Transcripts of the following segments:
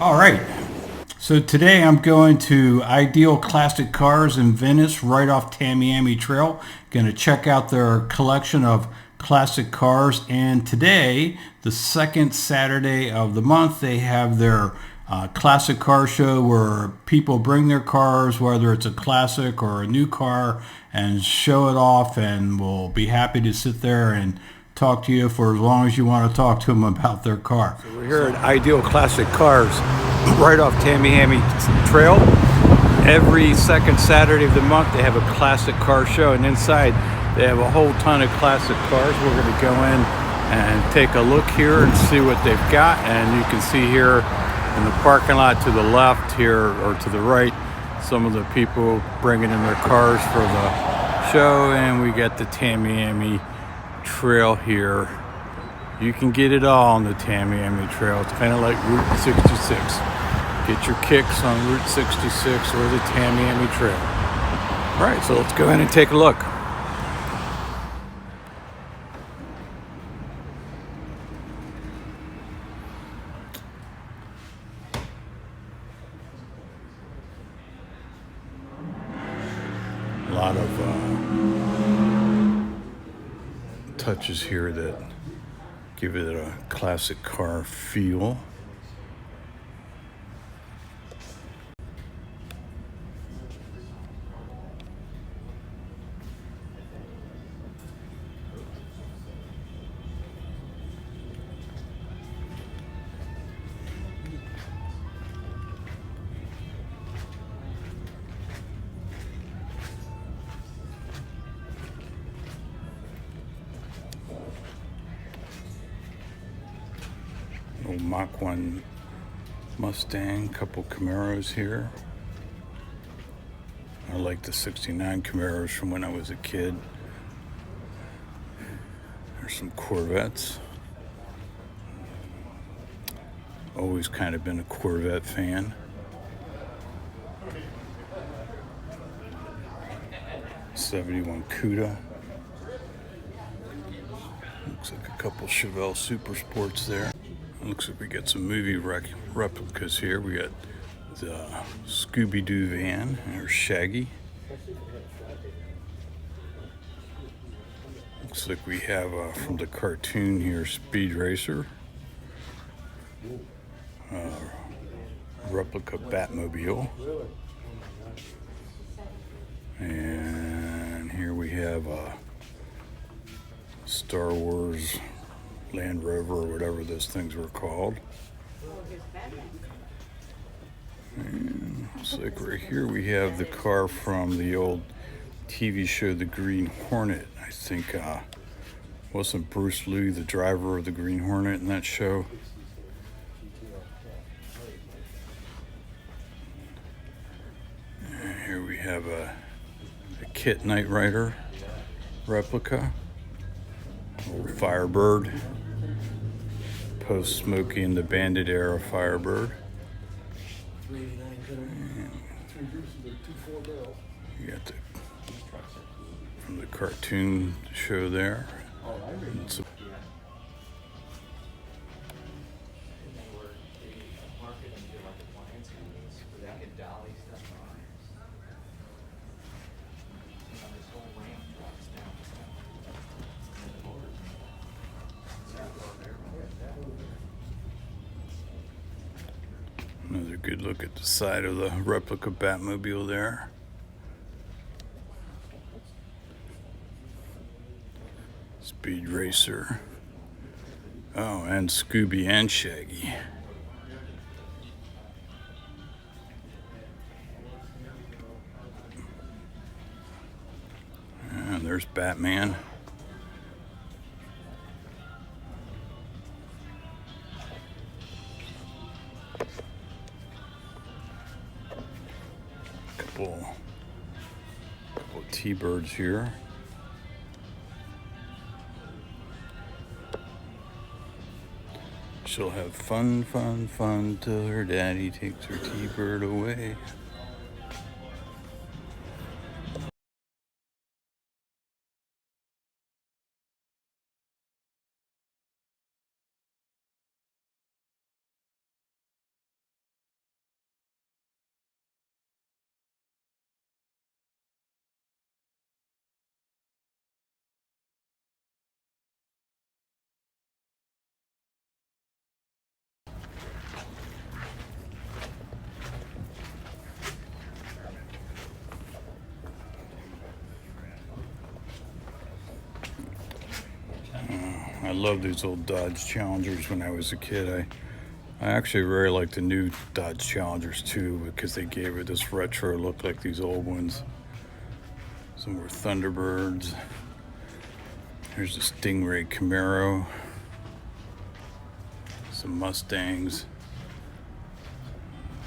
All right. So today I'm going to Ideal Classic Cars in Venice, right off Tamiami Trail. Going to check out their collection of classic cars. And today, the second Saturday of the month, they have their classic car show where people bring their cars, whether it's a classic or a new car, and show it off. And we'll be happy to sit there and talk to you for as long as you want to talk to them about their car. So we're here at Ideal Classic Cars, right off Tamiami Trail. Every second Saturday of the month they have a classic car show, and inside they have a whole ton of classic cars. We're going to go in and take a look here and see what they've got. And you can see here in the parking lot to the left here, or to the right, some of the people bringing in their cars for the show. And we got the Tamiami Trail here. You can get it all on the Tamiami Trail. It's kind of like Route 66. Get your kicks on Route 66 or the Tamiami Trail. All right, so let's go in and take a look. A lot of touches here that give it a classic car feel. Old Mach 1 Mustang, couple Camaros here. I like the 69 Camaros from when I was a kid. There's some Corvettes. Always kind of been a Corvette fan. '71 Cuda. Looks like a couple Chevelle Super Sports there. Looks like we got some movie replicas here. We got the Scooby-Doo van, or Shaggy. Looks like we have from the cartoon here, Speed Racer. Replica Batmobile. And here we have Star Wars Land Rover, or whatever those things were called. And looks like right here we have the car from the old TV show The Green Hornet. I think wasn't Bruce Lee the driver of the Green Hornet in that show? And here we have a Kit Knight Rider replica. Old Firebird. Post Smokey and the Bandit era Firebird. You got the from the cartoon show there. Another good look at the side of the replica Batmobile there. Speed Racer. Oh, and Scooby and Shaggy. And there's Batman. Couple T-Birds here. She'll have fun, fun, fun till her daddy takes her T-Bird away. I love these old Dodge Challengers when I was a kid. I actually really like the new Dodge Challengers too, because they gave it this retro look like these old ones. Some more Thunderbirds. Here's the Stingray Camaro. Some Mustangs.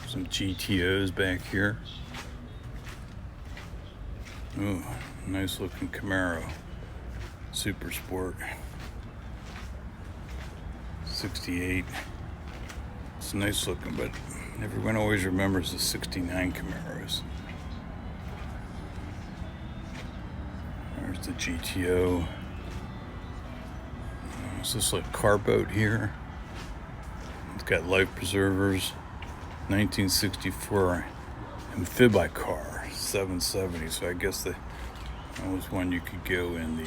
Some GTOs back here. Ooh, nice looking Camaro. Super Sport. 68. It's nice looking, but everyone always remembers the 69 Camaros. There's the GTO. Is this like a car boat here? It's got life preservers. 1964 Amphibicar 770. So I guess that was one you could go in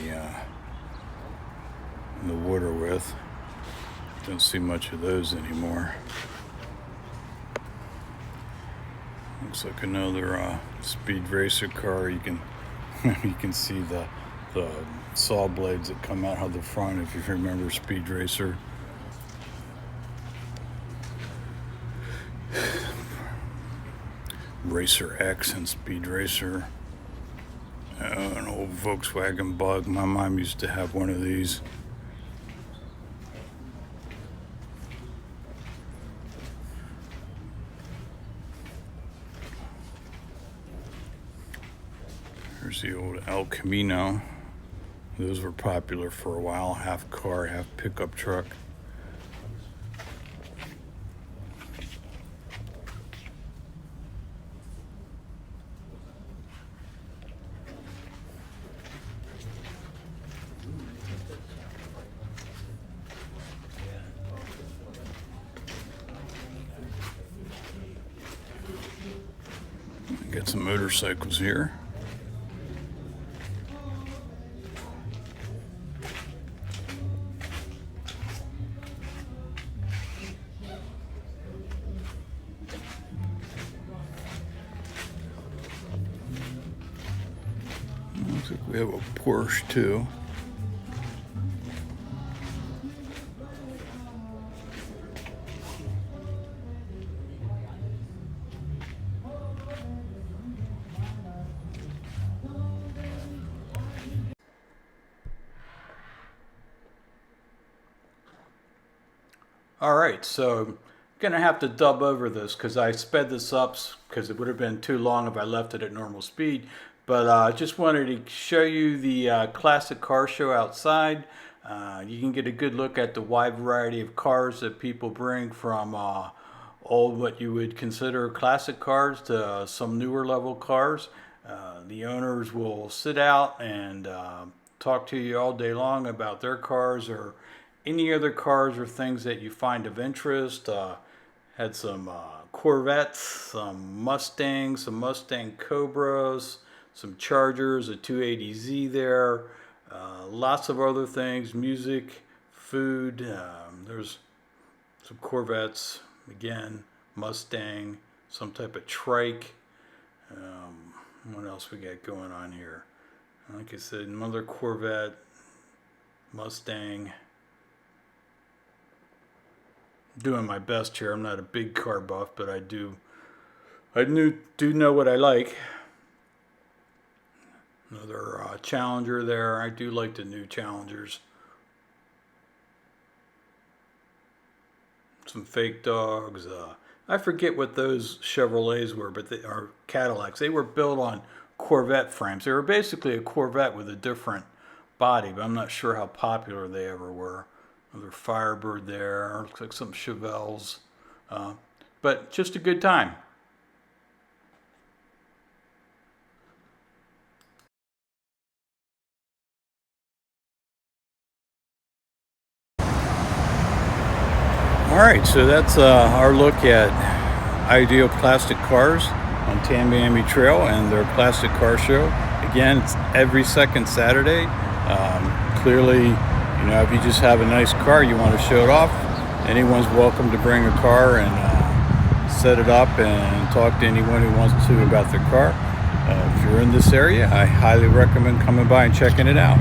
the water with. Don't see much of those anymore. Looks like another speed racer car. You can you can see the saw blades that come out of the front if you remember Speed Racer. Racer X and Speed Racer. An old Volkswagen Bug. My mom used to have one of these. Here's the old El Camino. Those were popular for a while. Half car, half pickup truck. Got some motorcycles here. Looks like we have a Porsche too. All right, so I'm gonna have to dub over this because I sped this up because it would have been too long if I left it at normal speed. But I just wanted to show you the classic car show outside. You can get a good look at the wide variety of cars that people bring, from old, what you would consider classic cars, to some newer level cars. The owners will sit out and talk to you all day long about their cars or any other cars or things that you find of interest. Had some Corvettes, some Mustangs, some Mustang Cobras, some Chargers, a 280Z there, lots of other things, music, food. There's some Corvettes, again, Mustang, some type of trike. What else we got going on here? Like I said, another Corvette, Mustang. Doing my best here. I'm not a big car buff, but I do know what I like. Another Challenger there. I do like the new Challengers. Some fake dogs. I forget what those Chevrolets were, but they are Cadillacs. They were built on Corvette frames. They were basically a Corvette with a different body, but I'm not sure how popular they ever were. Another Firebird there. Looks like some Chevelles. But just a good time. All right, so that's our look at Ideal Classic Cars on Tamiami Trail and their classic car show. Again, it's every second Saturday. Clearly, you know, if you just have a nice car, you want to show it off, anyone's welcome to bring a car and set it up and talk to anyone who wants to about their car. If you're in this area, I highly recommend coming by and checking it out.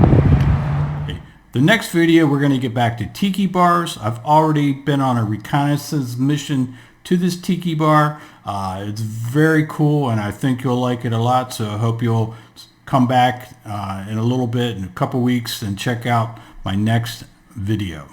The next video, we're going to get back to tiki bars. I've already been on a reconnaissance mission to this tiki bar. It's very cool, and I think you'll like it a lot, so I hope you'll come back in a little bit, in a couple weeks, and check out my next video.